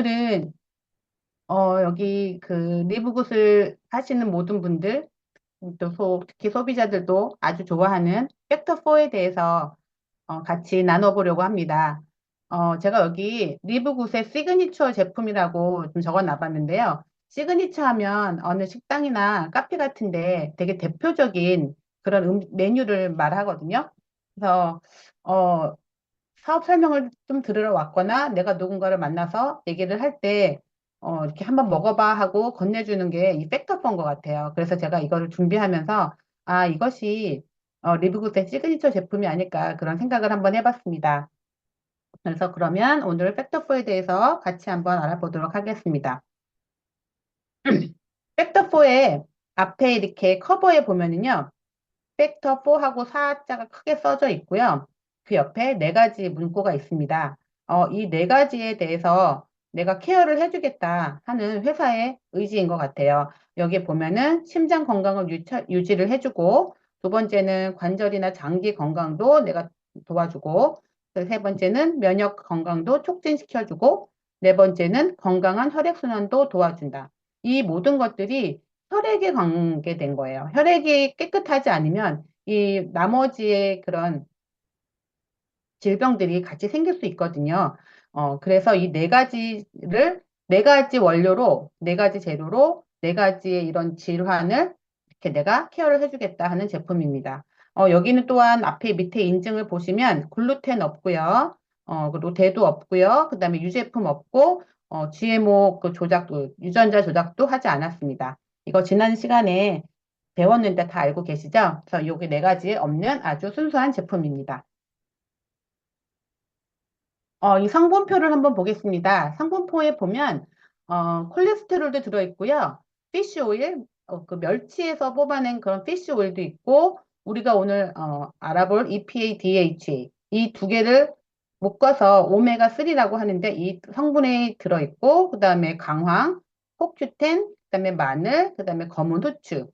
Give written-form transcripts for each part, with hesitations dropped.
오늘은 여기 그 리브굿을 하시는 모든 분들, 또 특히 소비자들도 아주 좋아하는 팩터 4에 대해서 같이 나눠보려고 합니다. 제가 여기 리브굿의 시그니처 제품이라고 좀 적어 놔봤는데요. 시그니처 하면 어느 식당이나 카페 같은데 되게 대표적인 그런 메뉴를 말하거든요. 그래서 어, 사업 설명을 좀 들으러 왔거나 내가 누군가를 만나서 얘기를 할 때, 이렇게 한번 먹어봐 하고 건네주는 게 이 팩터폰 것 같아요. 그래서 제가 이거를 준비하면서, 아, 이것이 리브굿의 시그니처 제품이 아닐까 그런 생각을 한번 해봤습니다. 그래서 그러면 오늘 팩터4에 대해서 같이 한번 알아보도록 하겠습니다. 팩터4의 앞에 이렇게 커버에 보면은요, 팩터 4하고 4자가 크게 써져 있고요. 그 옆에 네 가지 문구가 있습니다. 이 네 가지에 대해서 내가 케어를 해주겠다 하는 회사의 의지인 것 같아요. 여기 보면은 심장 건강을 유지를 해주고, 두 번째는 관절이나 장기 건강도 내가 도와주고, 그세 번째는 면역 건강도 촉진시켜주고, 네 번째는 건강한 혈액순환도 도와준다. 이 모든 것들이 혈액에 관계된 거예요. 혈액이 깨끗하지 않으면 이 나머지의 그런 질병들이 같이 생길 수 있거든요. 그래서 이 네 가지 원료로, 네 가지 재료로, 네 가지의 이런 질환을 이렇게 내가 케어를 해주겠다 하는 제품입니다. 여기는 또한 앞에 밑에 인증을 보시면 글루텐 없고요. 그리고 대도 없고요. 그 다음에 유제품 없고, GMO 그 조작도, 유전자 조작도 하지 않았습니다. 이거 지난 시간에 배웠는데 다 알고 계시죠? 그래서 여기 네 가지에 없는 아주 순수한 제품입니다. 이 성분표를 한번 보겠습니다. 성분표에 보면 콜레스테롤도 들어있고요. 피쉬 오일, 그 멸치에서 뽑아낸 그런 피쉬 오일도 있고 우리가 오늘 알아볼 EPA, DHA 이 두 개를 묶어서 오메가3라고 하는데 이 성분에 들어있고 그다음에 강황, 코큐텐, 그다음에 마늘, 그다음에 검은 후추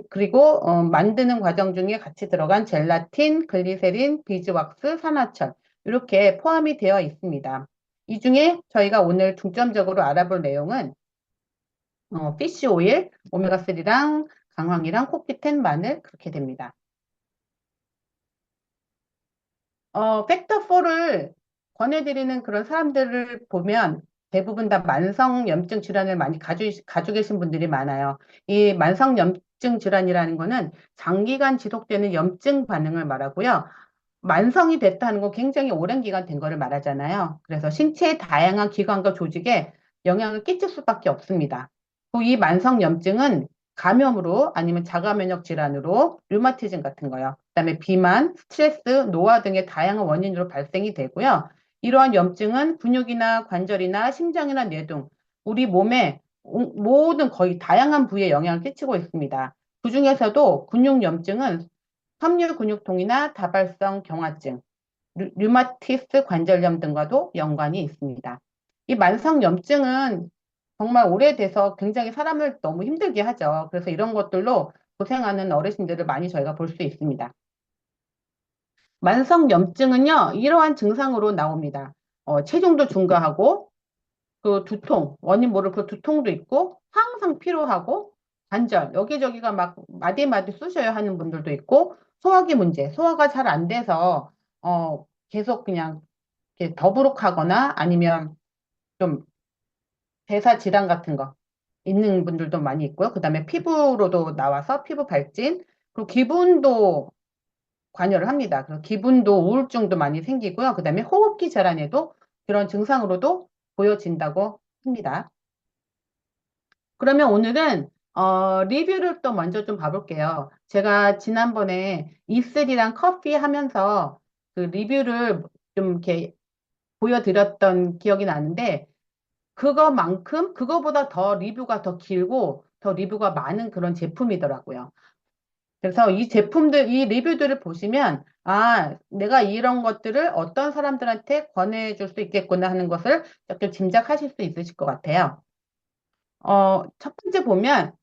그리고 만드는 과정 중에 같이 들어간 젤라틴, 글리세린, 비즈왁스, 산화철 이렇게 포함이 되어 있습니다. 이 중에 저희가 오늘 중점적으로 알아볼 내용은 피쉬 오일, 오메가3랑 강황이랑 코끼텐, 마늘 그렇게 됩니다. 팩터 4를 권해드리는 그런 사람들을 보면 대부분 다 만성염증 질환을 많이 가지고 계신 분들이 많아요. 이 만성염증 질환이라는 거는 장기간 지속되는 염증 반응을 말하고요. 만성이 됐다 하는 건 굉장히 오랜 기간 된 거를 말하잖아요. 그래서 신체의 다양한 기관과 조직에 영향을 끼칠 수밖에 없습니다. 이 만성염증은 감염으로 아니면 자가면역 질환으로 류마티즘 같은 거요. 그다음에 비만, 스트레스, 노화 등의 다양한 원인으로 발생이 되고요. 이러한 염증은 근육이나 관절이나 심장이나 뇌 등 우리 몸의 모든 거의 다양한 부위에 영향을 끼치고 있습니다. 그중에서도 근육염증은 섬유근육통이나 다발성 경화증, 류마티스 관절염 등과도 연관이 있습니다. 이 만성염증은 정말 오래돼서 굉장히 사람을 너무 힘들게 하죠. 그래서 이런 것들로 고생하는 어르신들을 많이 저희가 볼 수 있습니다. 만성염증은요, 이러한 증상으로 나옵니다. 체중도 증가하고, 그 두통, 원인 모를 그 두통도 있고, 항상 피로하고, 관절, 여기저기가 막 마디마디 쑤셔야 하는 분들도 있고, 소화기 문제, 소화가 잘 안 돼서, 계속 그냥 이렇게 더부룩하거나 아니면 좀 대사 질환 같은 거 있는 분들도 많이 있고요. 그 다음에 피부로도 나와서 피부 발진, 그리고 기분도 관여를 합니다. 그래서 기분도 우울증도 많이 생기고요. 그 다음에 호흡기 질환에도 그런 증상으로도 보여진다고 합니다. 그러면 오늘은 리뷰를 또 먼저 좀 봐볼게요. 제가 지난번에 이슬이랑 커피 하면서 그 리뷰를 좀 이렇게 보여드렸던 기억이 나는데 그거만큼 그거보다 더 리뷰가 더 길고 더 리뷰가 많은 그런 제품이더라고요. 그래서 이 리뷰들을 보시면, 아, 내가 이런 것들을 어떤 사람들한테 권해줄 수 있겠구나 하는 것을 조금 짐작하실 수 있으실 것 같아요. 첫 번째 보면,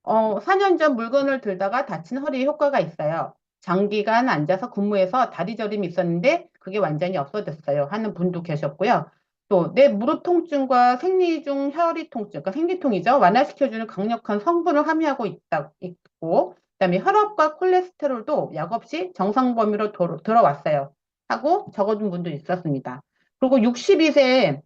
4년 전 물건을 들다가 다친 허리에 효과가 있어요. 장기간 앉아서 근무해서 다리 저림이 있었는데 그게 완전히 없어졌어요. 하는 분도 계셨고요. 또 내 무릎 통증과 생리 중 혈위 통증, 그러니까 생리통이죠. 완화시켜주는 강력한 성분을 함유하고 있고, 그다음에 혈압과 콜레스테롤도 약 없이 정상 범위로 들어왔어요. 하고 적어준 분도 있었습니다. 그리고 62세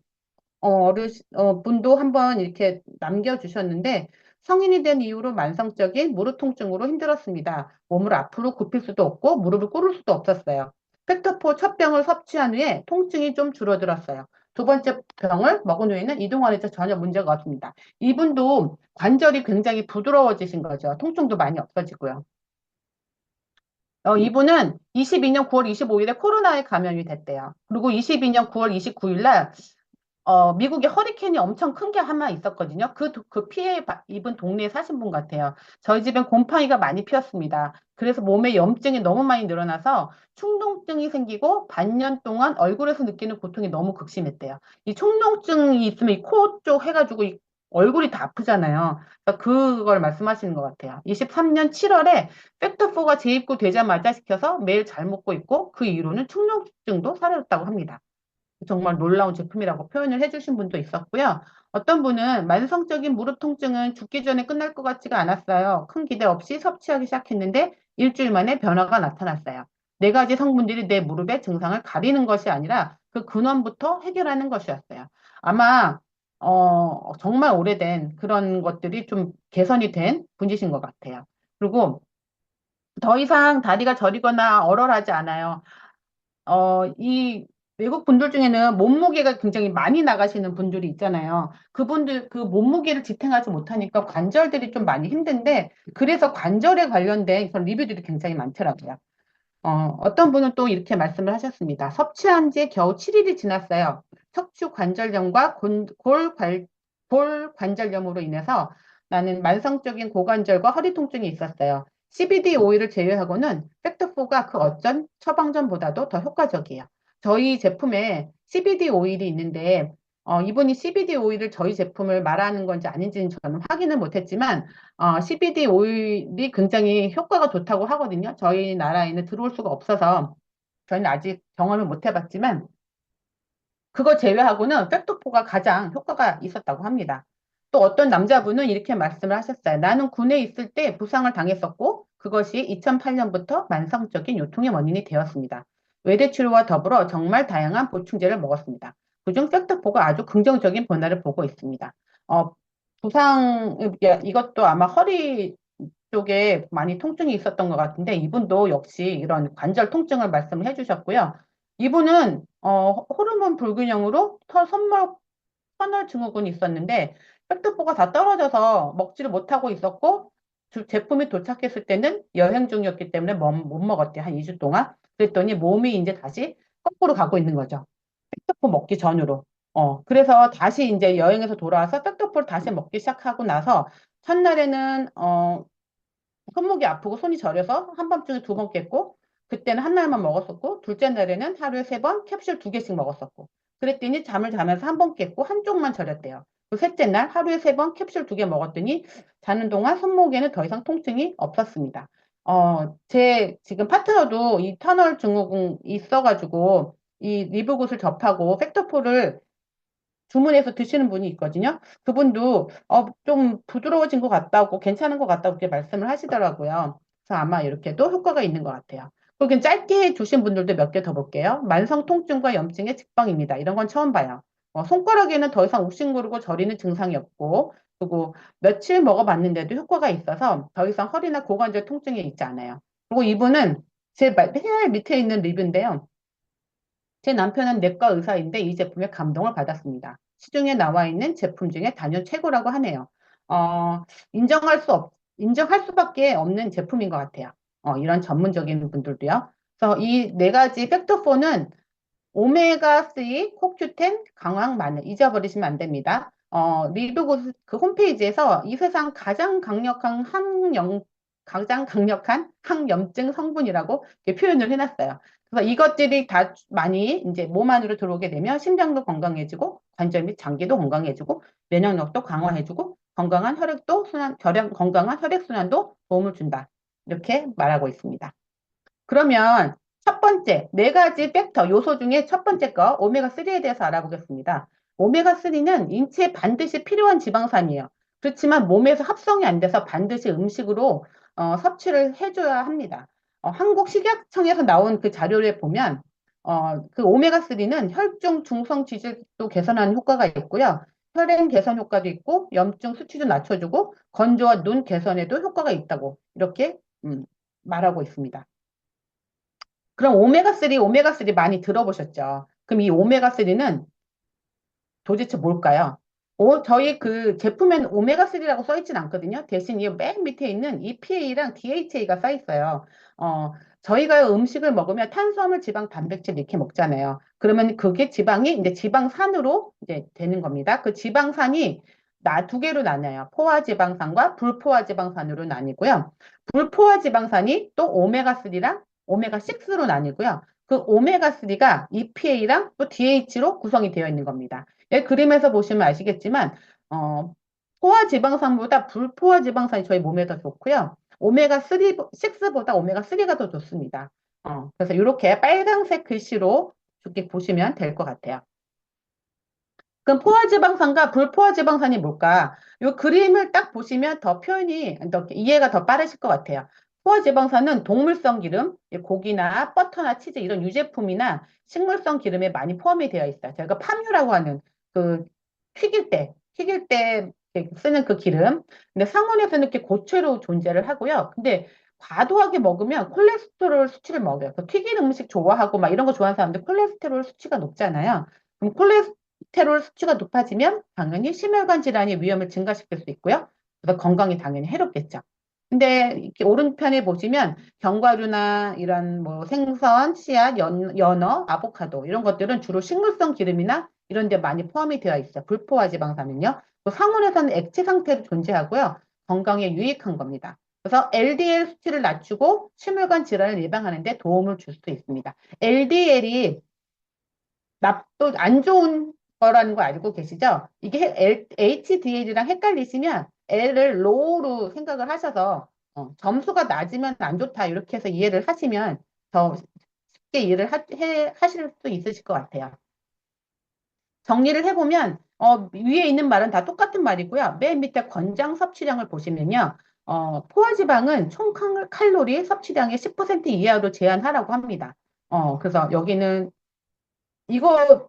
분도 한번 이렇게 남겨주셨는데 성인이 된 이후로 만성적인 무릎 통증으로 힘들었습니다. 몸을 앞으로 굽힐 수도 없고 무릎을 꿇을 수도 없었어요. 팩터포 첫 병을 섭취한 후에 통증이 좀 줄어들었어요. 두 번째 병을 먹은 후에는 이동안에서 전혀 문제가 없습니다. 이분도 관절이 굉장히 부드러워지신 거죠. 통증도 많이 없어지고요. 이분은 22년 9월 25일에 코로나에 감염이 됐대요. 그리고 22년 9월 29일 날 미국에 허리케인이 엄청 큰 게 하나 있었거든요. 그 피해 입은 동네에 사신 분 같아요. 저희 집엔 곰팡이가 많이 피었습니다. 그래서 몸에 염증이 너무 많이 늘어나서 충동증이 생기고 반년 동안 얼굴에서 느끼는 고통이 너무 극심했대요. 이 충동증이 있으면 이 코 쪽 해가지고 이 얼굴이 다 아프잖아요. 그러니까 그걸 말씀하시는 것 같아요. 23년 7월에 팩터4가 재입고되자마자 시켜서 매일 잘 먹고 있고 그 이후로는 충동증도 사라졌다고 합니다. 정말 놀라운 제품이라고 표현을 해주신 분도 있었고요. 어떤 분은 만성적인 무릎 통증은 죽기 전에 끝날 것 같지가 않았어요. 큰 기대 없이 섭취하기 시작했는데 일주일 만에 변화가 나타났어요. 네 가지 성분들이 내 무릎의 증상을 가리는 것이 아니라 그 근원부터 해결하는 것이었어요. 아마 정말 오래된 그런 것들이 좀 개선이 된 분이신 것 같아요. 그리고 더 이상 다리가 저리거나 얼얼하지 않아요. 이 외국 분들 중에는 몸무게가 굉장히 많이 나가시는 분들이 있잖아요. 그분들 그 몸무게를 지탱하지 못하니까 관절들이 좀 많이 힘든데 그래서 관절에 관련된 그런 리뷰들이 굉장히 많더라고요. 어떤 분은 또 이렇게 말씀을 하셨습니다. 섭취한 지 겨우 7일이 지났어요. 척추 관절염과 골 관절염으로 인해서 나는 만성적인 고관절과 허리 통증이 있었어요. CBD 오일을 제외하고는 팩트4가 그 어떤 처방전보다도 더 효과적이에요. 저희 제품에 CBD 오일이 있는데 이분이 CBD 오일을 저희 제품을 말하는 건지 아닌지는 저는 확인을 못했지만 CBD 오일이 굉장히 효과가 좋다고 하거든요. 저희 나라에는 들어올 수가 없어서 저희는 아직 경험을 못 해봤지만 그거 제외하고는 팩토포가 가장 효과가 있었다고 합니다. 또 어떤 남자분은 이렇게 말씀을 하셨어요. 나는 군에 있을 때 부상을 당했었고 그것이 2008년부터 만성적인 요통의 원인이 되었습니다. 외래 치료와 더불어 정말 다양한 보충제를 먹었습니다. 그중 팩토포가 아주 긍정적인 변화를 보고 있습니다. 어, 이것도 아마 허리 쪽에 많이 통증이 있었던 것 같은데 이분도 역시 이런 관절 통증을 말씀을 해주셨고요. 이분은 호르몬 불균형으로 손목 터널 증후군이 있었는데 팩트포가 다 떨어져서 먹지를 못하고 있었고 제품이 도착했을 때는 여행 중이었기 때문에 못 먹었대 한 2주 동안. 그랬더니 몸이 이제 다시 거꾸로 가고 있는 거죠. 팩트포 먹기 전으로. 그래서 다시 이제 여행에서 돌아와서 팩트포를 다시 먹기 시작하고 나서 첫날에는 손목이 아프고 손이 저려서 한밤중에 2번 깼고 그때는 한 날만 먹었었고 둘째 날에는 하루에 3번 캡슐 2개씩 먹었었고 그랬더니 잠을 자면서 1번 깼고 한쪽만 저렸대요. 그 셋째 날 하루에 3번 캡슐 2개 먹었더니 자는 동안 손목에는 더 이상 통증이 없었습니다. 제 지금 파트너도 이 터널 증후군 있어가지고 이 리브굿을 접하고 팩터포를 주문해서 드시는 분이 있거든요. 그분도 좀 부드러워진 것 같다고 괜찮은 것 같다고 그렇게 말씀을 하시더라고요. 그래서 아마 이렇게도 효과가 있는 것 같아요. 그리고 짧게 해주신 분들도 몇 개 더 볼게요. 만성 통증과 염증의 직방입니다. 이런 건 처음 봐요. 손가락에는 더 이상 욱신거리고 저리는 증상이 없고 그리고 며칠 먹어봤는데도 효과가 있어서 더 이상 허리나 고관절 통증이 있지 않아요. 그리고 이분은 제 맨 밑에 있는 리뷰인데요. 제 남편은 내과 의사인데 이 제품에 감동을 받았습니다. 시중에 나와 있는 제품 중에 단연 최고라고 하네요. 어, 인정할 수밖에 없는 제품인 것 같아요. 이런 전문적인 분들도요. 그래서 이 네 가지 팩터4는 오메가3, 코큐텐, 강황, 마늘 잊어버리시면 안 됩니다. 리브 그 홈페이지에서 이 세상 가장 강력한 항염증 성분이라고 이렇게 표현을 해놨어요. 그래서 이것들이 다 많이 이제 몸 안으로 들어오게 되면 심장도 건강해지고 관절 및 장기도 건강해지고 면역력도 강화해주고 건강한 혈액순환도 도움을 준다. 이렇게 말하고 있습니다. 그러면 첫 번째, 네 가지 팩터, 요소 중에 첫 번째 거, 오메가3에 대해서 알아보겠습니다. 오메가3는 인체에 반드시 필요한 지방산이에요. 그렇지만 몸에서 합성이 안 돼서 반드시 음식으로 섭취를 해줘야 합니다. 한국 식약청에서 나온 그 자료를 보면 그 오메가3는 혈중 중성 지질도 개선하는 효과가 있고요. 혈행 개선 효과도 있고 염증 수치도 낮춰주고 건조와 눈 개선에도 효과가 있다고 이렇게 말하고 있습니다. 그럼 오메가3 많이 들어보셨죠? 그럼 이 오메가3는 도대체 뭘까요? 저희 그 제품엔 오메가3라고 써 있진 않거든요. 대신 이 맨 밑에 있는 EPA랑 DHA가 써 있어요. 어, 저희가 음식을 먹으면 탄수화물, 지방, 단백질 이렇게 먹잖아요. 그러면 그게 지방이 이제 지방산으로 이제 되는 겁니다. 그 지방산이 두 개로 나뉘어요. 포화지방산과 불포화지방산으로 나뉘고요. 불포화지방산이 또 오메가3랑 오메가6로 나뉘고요. 그 오메가3가 EPA랑 또 DH로 구성이 되어 있는 겁니다. 예, 그림에서 보시면 아시겠지만, 어, 포화 지방산보다 불포화 지방산이 저희 몸에 더 좋고요. 오메가3, 6보다 오메가3가 더 좋습니다. 그래서 이렇게 빨간색 글씨로 이렇게 보시면 될 것 같아요. 그럼 포화지방산과 불포화지방산이 뭘까? 이 그림을 딱 보시면 더 표현이, 더 이해가 더 빠르실 것 같아요. 포화지방산은 동물성 기름, 고기나 버터나 치즈 이런 유제품이나 식물성 기름에 많이 포함이 되어 있어요. 저희가 파뮤라고 하는 그 튀길 때 이렇게 쓰는 그 기름. 근데 상온에서는 이렇게 고체로 존재를 하고요. 근데 과도하게 먹으면 콜레스테롤 수치를 먹여요. 그 튀긴 음식 좋아하고 막 이런 거 좋아하는 사람들 콜레스테롤 수치가 높잖아요. 그럼 콜레스테롤 수치가 높아지면 당연히 심혈관 질환의 위험을 증가시킬 수 있고요. 그래서 건강이 당연히 해롭겠죠. 근데 이렇게 오른편에 보시면 견과류나 이런 뭐 생선, 씨앗, 연어, 아보카도 이런 것들은 주로 식물성 기름이나 이런 데 많이 포함이 되어 있어요. 불포화 지방산은요. 또 상온에서는 액체 상태로 존재하고요. 건강에 유익한 겁니다. 그래서 LDL 수치를 낮추고 심혈관 질환을 예방하는 데 도움을 줄 수 있습니다. LDL이 납도 안 좋은 거라는 거 알고 계시죠? 이게 HDL이랑 헷갈리시면 L을 low로 생각을 하셔서 점수가 낮으면 안 좋다 이렇게 해서 이해를 하시면 더 쉽게 이해를 하실 수 있으실 것 같아요. 정리를 해보면 위에 있는 말은 다 똑같은 말이고요. 맨 밑에 권장 섭취량을 보시면요. 포화지방은 총 칼로리 섭취량의 10% 이하로 제한하라고 합니다. 그래서 여기는 이거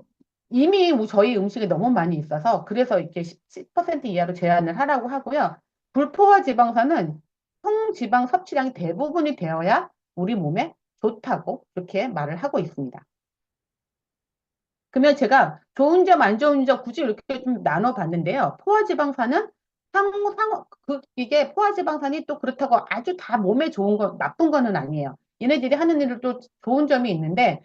이미 저희 음식에 너무 많이 있어서 그래서 이렇게 10% 이하로 제한을 하라고 하고요. 불포화 지방산은 총 지방 섭취량이 대부분이 되어야 우리 몸에 좋다고 이렇게 말을 하고 있습니다. 그러면 제가 좋은 점, 안 좋은 점 굳이 이렇게 좀 나눠봤는데요. 포화지방산은 이게 포화지방산이 또 그렇다고 아주 다 몸에 좋은 거, 나쁜 거는 아니에요. 얘네들이 하는 일은 또 좋은 점이 있는데,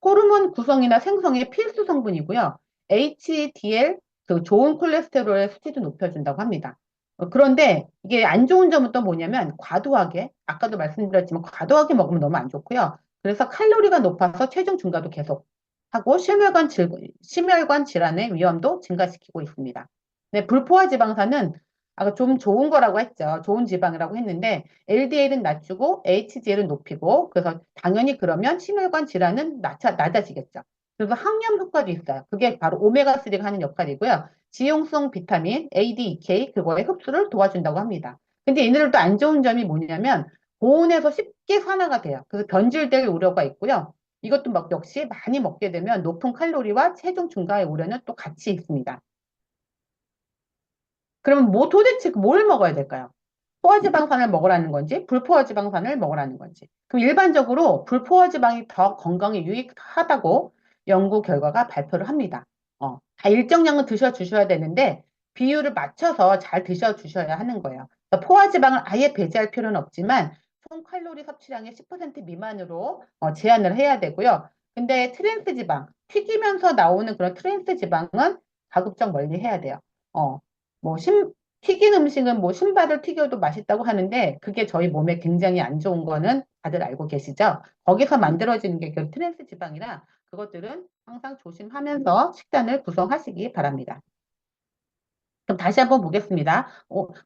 호르몬 구성이나 생성의 필수 성분이고요. HDL, 그 좋은 콜레스테롤의 수치도 높여준다고 합니다. 그런데 이게 안 좋은 점은 또 뭐냐면, 과도하게, 아까도 말씀드렸지만, 과도하게 먹으면 너무 안 좋고요. 그래서 칼로리가 높아서 체중 증가도 계속 하고 심혈관 질환의 위험도 증가시키고 있습니다. 네, 불포화 지방산은 아까 좀 좋은 거라고 했죠. 좋은 지방이라고 했는데 LDL은 낮추고 HDL은 높이고 그래서 당연히 그러면 심혈관 질환은 낮아지겠죠. 그래서 항염 효과도 있어요. 그게 바로 오메가3가 하는 역할이고요. 지용성 비타민 A, D, E, K 그거의 흡수를 도와준다고 합니다. 근데 얘네들도 안 좋은 점이 뭐냐면 고온에서 쉽게 산화가 돼요. 그래서 변질될 우려가 있고요. 이것도 막 역시 많이 먹게 되면 높은 칼로리와 체중 증가의 우려는 또 같이 있습니다. 그러면 뭐 도대체 뭘 먹어야 될까요? 포화지방산을 먹으라는 건지, 불포화지방산을 먹으라는 건지. 그럼 일반적으로 불포화지방이 더 건강에 유익하다고 연구 결과가 발표를 합니다. 다 일정량은 드셔주셔야 되는데 비율을 맞춰서 잘 드셔주셔야 하는 거예요. 그래서 포화지방을 아예 배제할 필요는 없지만 총 칼로리 섭취량의 10% 미만으로 제한을 해야 되고요. 근데 트랜스 지방, 튀기면서 나오는 그런 트랜스 지방은 가급적 멀리 해야 돼요. 뭐 튀긴 음식은 뭐 신발을 튀겨도 맛있다고 하는데 그게 저희 몸에 굉장히 안 좋은 거는 다들 알고 계시죠? 거기서 만들어지는 게 그 트랜스 지방이라 그것들은 항상 조심하면서 식단을 구성하시기 바랍니다. 그럼 다시 한번 보겠습니다.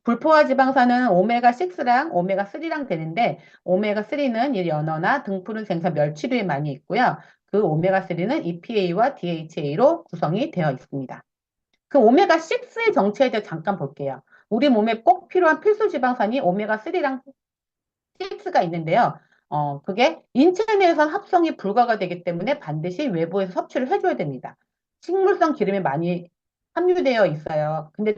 불포화 지방산은 오메가6랑 오메가3랑 되는데 오메가3는 이 연어나 등푸른 생선, 멸치류에 많이 있고요. 그 오메가3는 EPA와 DHA로 구성이 되어 있습니다. 그 오메가6의 정체에 대해 잠깐 볼게요. 우리 몸에 꼭 필요한 필수 지방산이 오메가3랑 6가 있는데요. 그게 인체 내에선 합성이 불가가 되기 때문에 반드시 외부에서 섭취를 해줘야 됩니다. 식물성 기름이 많이 함유되어 있어요. 근데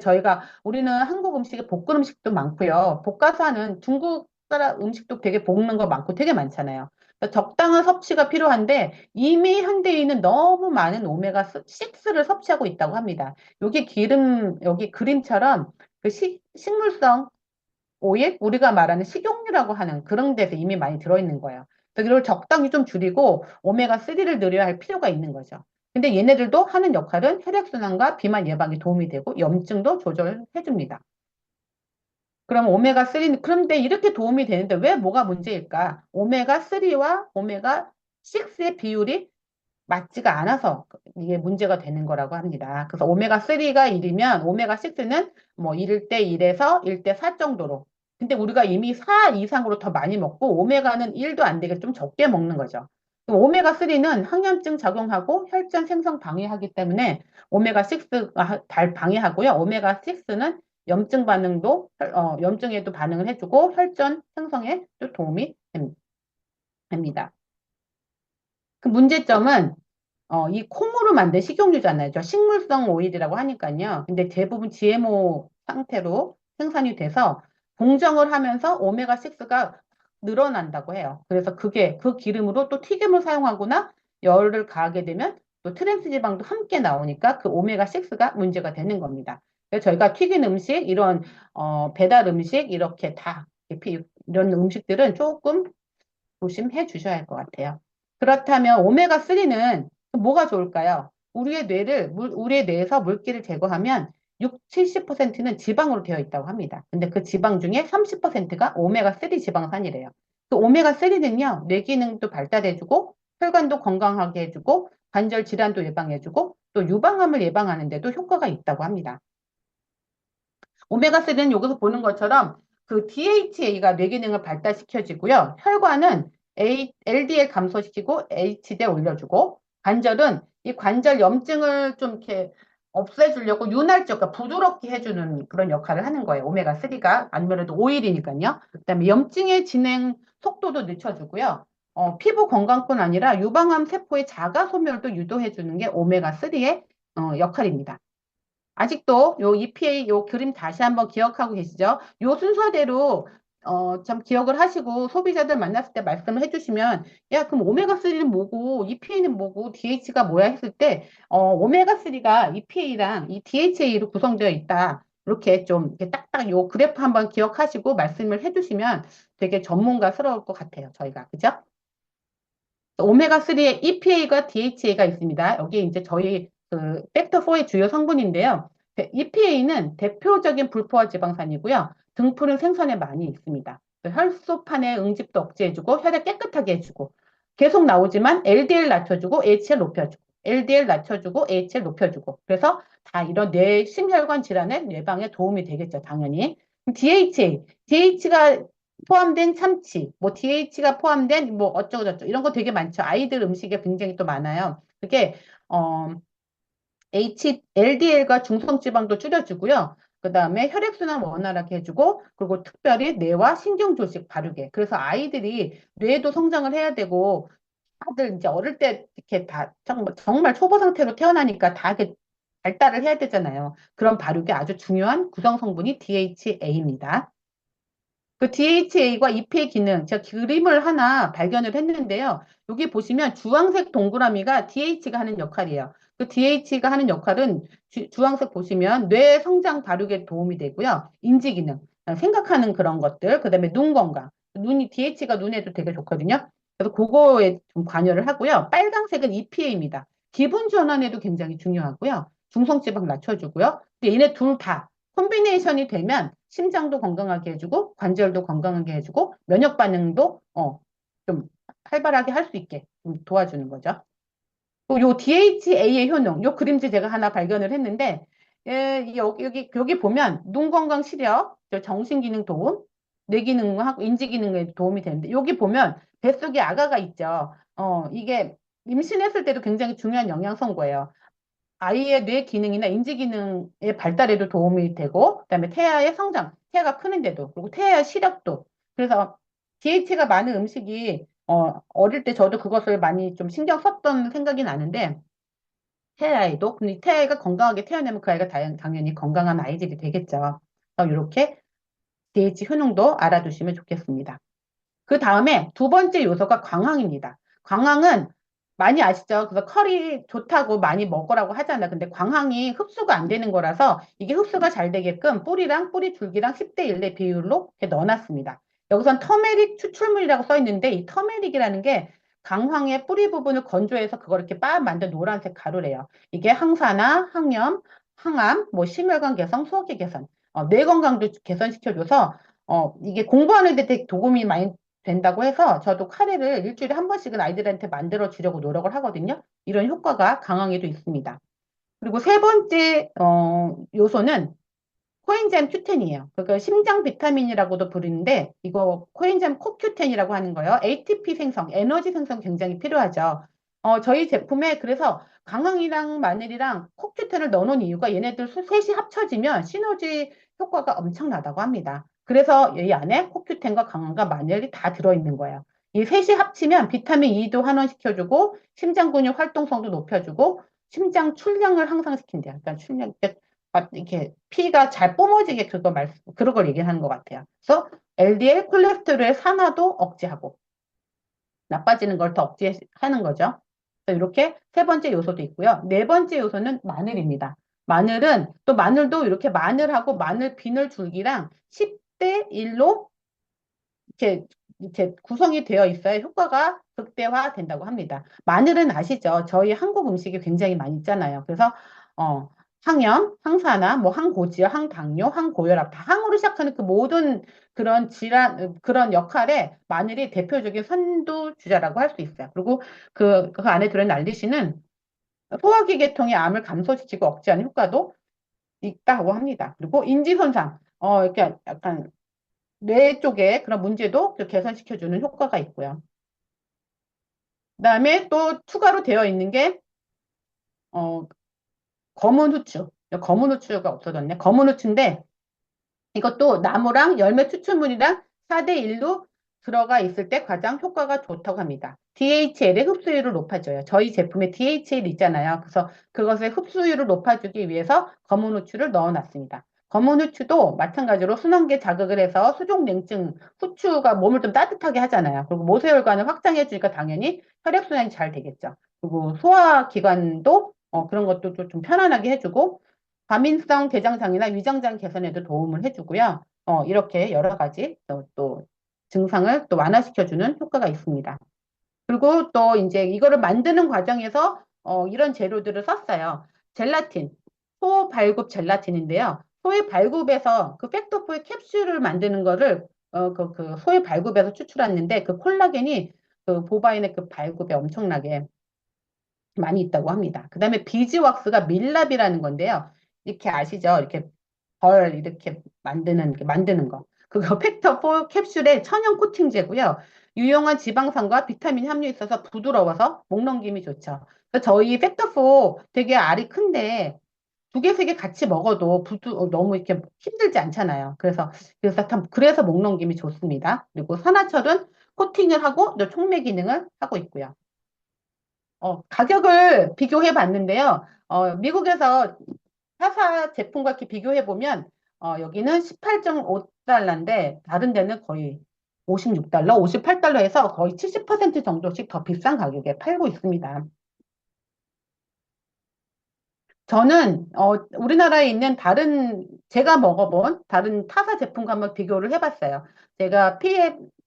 우리는 한국 음식에 볶은 음식도 많고요. 볶아서 하는 중국 사람 음식도 되게 볶는 거 많고 되게 많잖아요. 그러니까 적당한 섭취가 필요한데 이미 현대인은 너무 많은 오메가6를 섭취하고 있다고 합니다. 여기 그림처럼 그 식물성 오일, 우리가 말하는 식용유라고 하는 그런 데서 이미 많이 들어있는 거예요. 그래서 이걸 적당히 좀 줄이고 오메가3를 늘려야 할 필요가 있는 거죠. 근데 얘네들도 하는 역할은 혈액순환과 비만 예방에 도움이 되고 염증도 조절해 줍니다. 그럼 그런데 이렇게 도움이 되는데 왜 뭐가 문제일까? 오메가3와 오메가6의 비율이 맞지가 않아서 이게 문제가 되는 거라고 합니다. 그래서 오메가3가 1이면 오메가6는 뭐 1대 1에서 1대 4 정도로. 근데 우리가 이미 4 이상으로 더 많이 먹고 오메가는 1도 안 되게 좀 적게 먹는 거죠. 오메가3는 항염증 작용하고 혈전 생성 방해하기 때문에 오메가6가 방해하고요. 오메가6는 염증에도 반응을 해주고 혈전 생성에 또 도움이 됩니다. 그 문제점은 이 콩으로 만든 식용유잖아요. 저 식물성 오일이라고 하니까요. 근데 대부분 GMO 상태로 생산이 돼서 공정을 하면서 오메가6가 늘어난다고 해요. 그래서 그 기름으로 또 튀김을 사용하거나 열을 가하게 되면 또 트랜스 지방도 함께 나오니까 그 오메가6가 문제가 되는 겁니다. 그래서 저희가 튀긴 음식, 이런 배달 음식 이렇게 이런 음식들은 조금 조심해 주셔야 할 것 같아요. 그렇다면 오메가3는 뭐가 좋을까요? 우리의 뇌에서 물기를 제거하면 6, 70%는 지방으로 되어 있다고 합니다. 근데 그 지방 중에 30%가 오메가3 지방산이래요. 그 오메가3는요, 뇌 기능도 발달해주고, 혈관도 건강하게 해주고, 관절 질환도 예방해주고, 또 유방암을 예방하는 데도 효과가 있다고 합니다. 오메가3는 여기서 보는 것처럼 그 DHA가 뇌기능을 발달시켜주고요. 혈관은 LDL 감소시키고 HDL 올려주고, 관절은 이 관절 염증을 좀 이렇게 없애주려고 윤활적, 그러니까 부드럽게 해주는 그런 역할을 하는 거예요. 오메가3가 아무래도 오일이니까요. 그다음에 염증의 진행 속도도 늦춰주고요. 피부 건강뿐 아니라 유방암 세포의 자가 소멸도 유도해주는 게 오메가3의 역할입니다. 아직도 요 EPA 요 그림 다시 한번 기억하고 계시죠? 요 순서대로 참 기억을 하시고 소비자들 만났을 때 말씀을 해주시면 야 그럼 오메가3는 뭐고 EPA는 뭐고 DH가 뭐야 했을 때 오메가3가 EPA랑 이 DHA로 구성되어 있다. 이렇게 좀 이렇게 딱딱 요 그래프 한번 기억하시고 말씀을 해주시면 되게 전문가스러울 것 같아요. 저희가 그죠? 오메가3에 EPA가 DHA가 있습니다. 여기 이제 저희 그 팩터 4의 주요 성분인데요. EPA는 대표적인 불포화 지방산이고요. 등푸른 생선에 많이 있습니다. 혈소판의 응집도 억제해주고 혈액 깨끗하게 해주고 계속 나오지만 LDL 낮춰주고 HL 높여주고 LDL 낮춰주고 HL 높여주고 그래서 다 이런 심혈관 질환의 예방에 도움이 되겠죠. 당연히. DH가 포함된 참치, 뭐 DH가 포함된 뭐 어쩌고저쩌고 이런 거 되게 많죠. 아이들 음식에 굉장히 또 많아요. 그게 어 LDL과 중성지방도 줄여주고요. 그 다음에 혈액순환 원활하게 해주고, 그리고 특별히 뇌와 신경 조직 바르게. 그래서 아이들이 뇌도 성장을 해야 되고, 다들 이제 어릴 때 이렇게 다 정말 초보 상태로 태어나니까 다 이렇게 발달을 해야 되잖아요. 그런 발육에 아주 중요한 구성 성분이 DHA입니다. 그 DHA과 EPA 기능, 제가 그림을 하나 발견을 했는데요. 여기 보시면 주황색 동그라미가 DH가 하는 역할이에요. 그 DH가 하는 역할은 주황색 보시면 뇌 성장 발육에 도움이 되고요. 인지 기능, 생각하는 그런 것들, 그다음에 눈 건강. DH가 눈에도 되게 좋거든요. 그래서 그거에 좀 관여를 하고요. 빨간색은 EPA입니다. 기분 전환에도 굉장히 중요하고요. 중성지방 낮춰주고요. 근데 얘네 둘 다 콤비네이션이 되면 심장도 건강하게 해주고 관절도 건강하게 해주고 면역 반응도 좀 활발하게 할 수 있게 좀 도와주는 거죠. 또요 DHA의 효능, 요 그림지 제가 하나 발견을 했는데 여기 보면 눈 건강 시력, 정신 기능 도움, 뇌 기능하고 인지 기능에 도움이 되는데 여기 보면 뱃속에 아가가 있죠. 이게 임신했을 때도 굉장히 중요한 영양성고예요. 아이의 뇌 기능이나 인지 기능의 발달에도 도움이 되고, 그다음에 태아의 성장, 태아가 크는데도, 그리고 태아의 시력도. 그래서 DH가 많은 음식이 어릴 때 저도 그것을 많이 좀 신경 썼던 생각이 나는데, 태아에도, 근데 태아가 건강하게 태어나면 그 아이가 당연히 건강한 아이들이 되겠죠. 그래서 이렇게 DH 효능도 알아두시면 좋겠습니다. 그 다음에 두 번째 요소가 광항입니다. 광항은 많이 아시죠? 그래서 컬이 좋다고 많이 먹으라고 하잖아. 근데 광항이 흡수가 안 되는 거라서 이게 흡수가 잘 되게끔 뿌리랑 뿌리 줄기랑 10대 1의 비율로 이렇게 넣어놨습니다. 여기선 터메릭 추출물이라고 써 있는데 이 터메릭이라는 게 강황의 뿌리 부분을 건조해서 그걸 이렇게 빻아 만든 노란색 가루래요. 이게 항산화, 항염, 항암, 뭐 심혈관 개선, 소화기 개선, 뇌 건강도 개선시켜줘서 이게 공부하는 데 되게 도움이 많이 된다고 해서 저도 카레를 일주일에 한 번씩은 아이들한테 만들어 주려고 노력을 하거든요. 이런 효과가 강황에도 있습니다. 그리고 세 번째 요소는 코엔자임 Q10이에요. 그러니까 심장 비타민이라고도 부르는데 이거 코엔자임 코큐텐이라고 하는 거예요. ATP 생성, 에너지 생성 굉장히 필요하죠. 저희 제품에 그래서 강황이랑 마늘이랑 코큐텐을 넣어놓은 이유가 얘네들 셋이 합쳐지면 시너지 효과가 엄청나다고 합니다. 그래서 이 안에 코큐텐과 강황과 마늘이 다 들어있는 거예요. 이 셋이 합치면 비타민 E도 환원시켜주고 심장 근육 활동성도 높여주고 심장 출량을 향상시킨대요. 그러니까 출량, 이렇게 피가 잘 뿜어지게 그런 걸 얘기하는 것 같아요. 그래서 LDL 콜레스테롤의 산화도 억제하고 나빠지는 걸 더 억제하는 거죠. 그래서 이렇게 세 번째 요소도 있고요. 네 번째 요소는 마늘입니다. 마늘은 또 마늘도 이렇게 마늘하고 마늘 비늘 줄기랑 10대 1로 이렇게 구성이 되어 있어야 효과가 극대화된다고 합니다. 마늘은 아시죠? 저희 한국 음식이 굉장히 많이 있잖아요. 그래서 어, 항염, 항산화, 뭐 항고지혈, 항당뇨, 항고혈압 다 항으로 시작하는 그 모든 그런 질환 그런 역할에 마늘이 대표적인 선두주자라고 할 수 있어요. 그리고 그 안에 들어있는 알리신은 소화기 계통의 암을 감소시키고 억제하는 효과도 있다고 합니다. 그리고 인지 손상, 이렇게 약간 뇌 쪽에 그런 문제도 개선시켜주는 효과가 있고요. 그다음에 또 추가로 되어 있는 게 어, 검은 후추. 검은 후추가 없어졌네. 검은 후추인데 이것도 나무랑 열매 추출물이랑 4대 1로 들어가 있을 때 가장 효과가 좋다고 합니다. DHL의 흡수율을 높아져요. 저희 제품에 DHL 있잖아요. 그래서 그것의 흡수율을 높아주기 위해서 검은 후추를 넣어놨습니다. 검은 후추도 마찬가지로 순환계 자극을 해서 수족냉증, 후추가 몸을 좀 따뜻하게 하잖아요. 그리고 모세혈관을 확장해 주니까 당연히 혈액순환이 잘 되겠죠. 그리고 소화기관도 그런 것도 좀 편안하게 해주고 과민성 대장장애나 위장장 개선에도 도움을 해주고요. 이렇게 여러 가지 또 증상을 또 완화시켜주는 효과가 있습니다. 그리고 또 이제 이거를 만드는 과정에서 이런 재료들을 썼어요. 젤라틴, 소발굽 젤라틴인데요. 소의 발굽에서 그 팩토프의 캡슐을 만드는 거를 그 소의 발굽에서 추출했는데 그 콜라겐이 그 보바인의 그 발굽에 엄청나게 많이 있다고 합니다. 그 다음에 비즈왁스가 밀랍이라는 건데요. 이렇게 아시죠? 이렇게 벌 이렇게 만드는 거. 그거 팩터 4 캡슐의 천연 코팅제고요. 유용한 지방산과 비타민 함유 있어서 부드러워서 목 넘김이 좋죠. 그래서 저희 팩터 4 되게 알이 큰데 두 개, 세 개 같이 먹어도 너무 이렇게 힘들지 않잖아요. 그래서 목 넘김이 좋습니다. 그리고 산화철은 코팅을 하고 또 촉매 기능을 하고 있고요. 가격을 비교해 봤는데요. 미국에서 타사 제품과 이렇게 비교해 보면, 여기는 18.5달러인데, 다른 데는 거의 56달러, 58달러 해서 거의 70% 정도씩 더 비싼 가격에 팔고 있습니다. 저는 우리나라에 있는 제가 먹어본 다른 타사 제품과 한번 비교를 해봤어요. 제가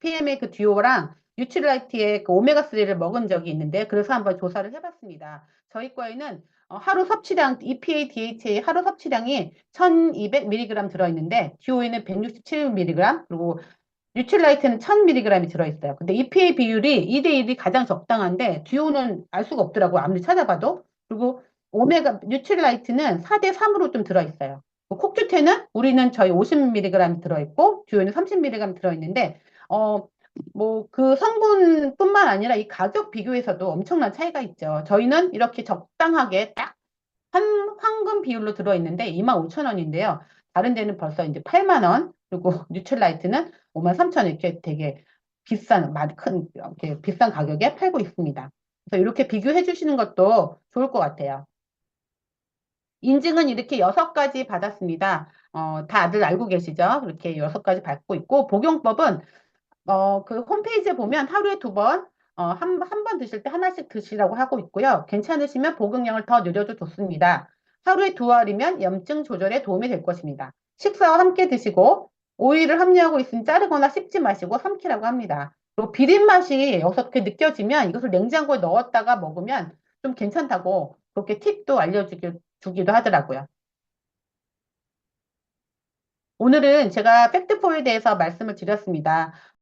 PM의 그 듀오랑 뉴트리라이트의 그 오메가3를 먹은 적이 있는데 그래서 한번 조사를 해봤습니다. 저희 거에는 하루 섭취량 EPA, DHA 하루 섭취량이 1200mg 들어있는데 듀오에는 167mg 그리고 뉴트리라이트는 1000mg이 들어있어요. 근데 EPA 비율이 2대1이 가장 적당한데 듀오는 알 수가 없더라고 아무리 찾아봐도. 그리고 뉴트리라이트는 4대3으로 좀 들어있어요. 콕큐테는 우리는 저희 50mg 들어있고 듀오는 30mg 들어있는데 뭐 그 성분뿐만 아니라 이 가격 비교에서도 엄청난 차이가 있죠. 저희는 이렇게 적당하게 딱 한 황금 비율로 들어있는데 25,000원인데요. 다른 데는 벌써 이제 8만 원, 그리고 뉴트라이트는 53,000원 이렇게 되게 비싼, 많이 큰, 이렇게 비싼 가격에 팔고 있습니다. 그래서 이렇게 비교해 주시는 것도 좋을 것 같아요. 인증은 이렇게 6가지 받았습니다. 다들 알고 계시죠? 이렇게 6가지 받고 있고, 복용법은 그 홈페이지에 보면 하루에 2번, 한 번 드실 때 하나씩 드시라고 하고 있고요. 괜찮으시면 복용량을 더 늘려도 좋습니다. 하루에 2알이면 염증 조절에 도움이 될 것입니다. 식사와 함께 드시고, 오일을 함유하고 있으니 자르거나 씹지 마시고 삼키라고 합니다. 그리고 비린 맛이 어떻게 느껴지면 이것을 냉장고에 넣었다가 먹으면 좀 괜찮다고 그렇게 팁도 주기도 하더라고요. 오늘은 제가 팩트포에 대해서 말씀을 드렸습니다.